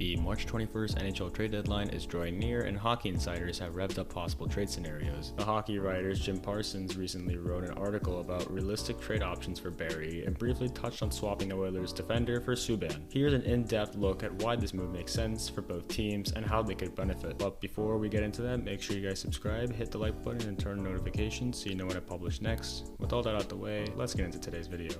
The March 21st NHL trade deadline is drawing near, and hockey insiders have revved up possible trade scenarios. The hockey writer Jim Parsons recently wrote an article about realistic trade options for Barrie and briefly touched on swapping the Oilers defender for Subban. Here's an in-depth look at why this move makes sense for both teams and how they could benefit. But before we get into that, make sure you guys subscribe, hit the like button, and turn on notifications so you know when I publish next. With all that out the way, let's get into today's video.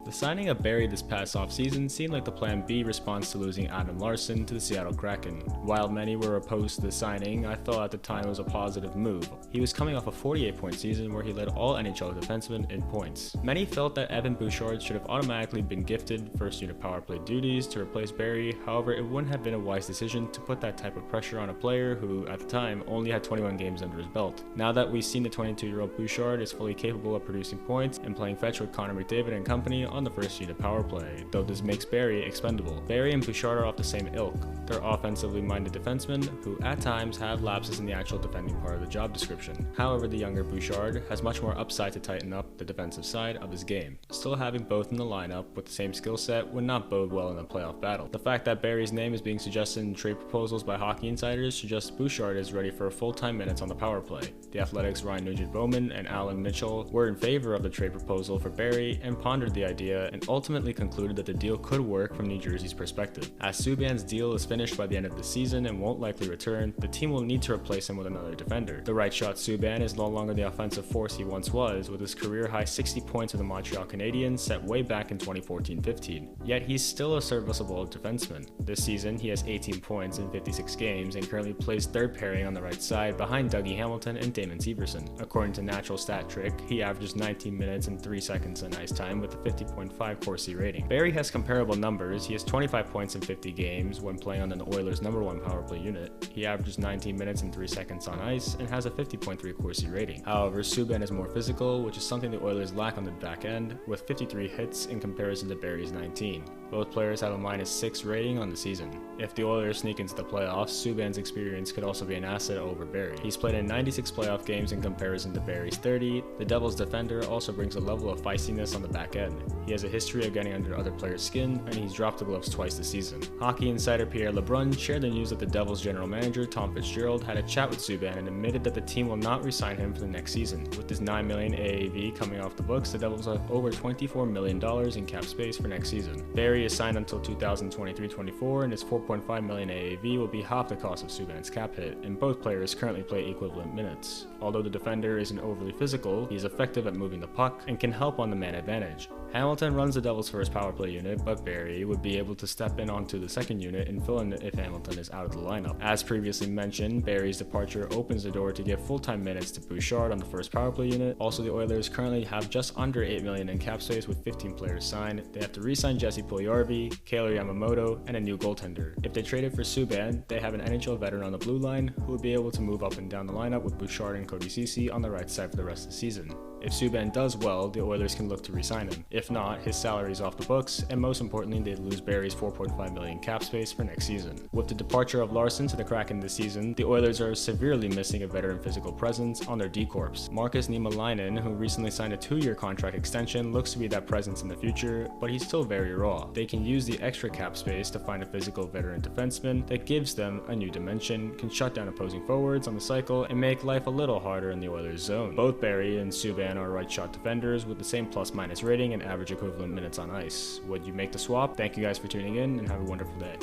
The signing of Barrie this past offseason seemed like the plan B response to losing Adam Larsson to the Seattle Kraken. While many were opposed to the signing, I thought at the time it was a positive move. He was coming off a 48-point season where he led all NHL defensemen in points. Many felt that Evan Bouchard should have automatically been gifted first unit power play duties to replace Barrie. However, it wouldn't have been a wise decision to put that type of pressure on a player who, at the time, only had 21 games under his belt. Now that we've seen the 22-year-old Bouchard is fully capable of producing points and playing fetch with Connor McDavid and company on the first unit power play, though this makes Barrie expendable. Barrie and Bouchard are off the same ilk. They're offensively minded defensemen who at times have lapses in the actual defending part of the job description. However, the younger Bouchard has much more upside to tighten up the defensive side of his game. Still having both in the lineup with the same skill set would not bode well in a playoff battle. The fact that Barrie's name is being suggested in trade proposals by hockey insiders suggests Bouchard is ready for full-time minutes on the power play. The Athletics' Ryan Nugent-Bowman and Alan Mitchell were in favor of the trade proposal for Barrie and pondered the idea and ultimately concluded that the deal could work from New Jersey's perspective. As Subban's deal is finished by the end of the season and won't likely return, the team will need to replace him with another defender. The right-shot Subban is no longer the offensive force he once was, with his career-high 60 points with the Montreal Canadiens set way back in 2014-15. Yet he's still a serviceable defenseman. This season, he has 18 points in 56 games and currently plays third pairing on the right side behind Dougie Hamilton and Damon Severson. According to Natural Stat Trick, he averages 19 minutes and 3 seconds in ice time with a 50.5 Corsi rating. Barrie has comparable numbers. He has 25 points in 50 games when playing on the Oilers' #1 power play unit. He averages 19 minutes and 3 seconds on ice and has a 50.3 Corsi rating. However, Subban is more physical, which is something the Oilers lack on the back end, with 53 hits in comparison to Barrie's 19. Both players have a -6 rating on the season. If the Oilers sneak into the playoffs, Subban's experience could also be an asset over Barrie. He's played in 96 playoff games in comparison to Barrie's 30. The Devils' defender also brings a level of feistiness on the back end. He has a history of getting under other players' skin, and he's dropped the gloves twice this season. Hockey insider Pierre LeBrun shared the news that the Devils' general manager Tom Fitzgerald had a chat with Subban and admitted that the team will not re-sign him for the next season. With his $9 million AAV coming off the books, the Devils have over $24 million in cap space for next season. Barrie is signed until 2023-24, and his $4.5 million AAV will be half the cost of Subban's cap hit, and both players currently play equivalent minutes. Although the defender isn't overly physical, he is effective at moving the puck and can help on the man advantage. Hamilton runs the Devils' first power play unit, but Barrie would be able to step in onto the second unit and fill in if Hamilton is out of the lineup. As previously mentioned, Barrie's departure opens the door to give full-time minutes to Bouchard on the first power play unit. Also, the Oilers currently have just under $8 million in cap space with 15 players signed. They have to re-sign Jesse Puljujarvi, Kailer Yamamoto, and a new goaltender. If they traded for Subban, they have an NHL veteran on the blue line who would be able to move up and down the lineup with Bouchard and Cody Ceci on the right side for the rest of the season. If Subban does well, the Oilers can look to re-sign him. If not, his salary is off the books, and most importantly, they'd lose Barrie's $4.5 million cap space for next season. With the departure of Larsson to the Kraken this season, the Oilers are severely missing a veteran physical presence on their D-corps. Markus Niemelainen, who recently signed a 2-year contract extension, looks to be that presence in the future, but he's still very raw. They can use the extra cap space to find a physical veteran defenseman that gives them a new dimension, can shut down opposing forwards on the cycle, and make life a little harder in the Oilers' zone. Both Barrie and Subban are right-shot defenders with the same plus-minus rating and average equivalent minutes on ice. Would you make the swap? Thank you guys for tuning in, and have a wonderful day.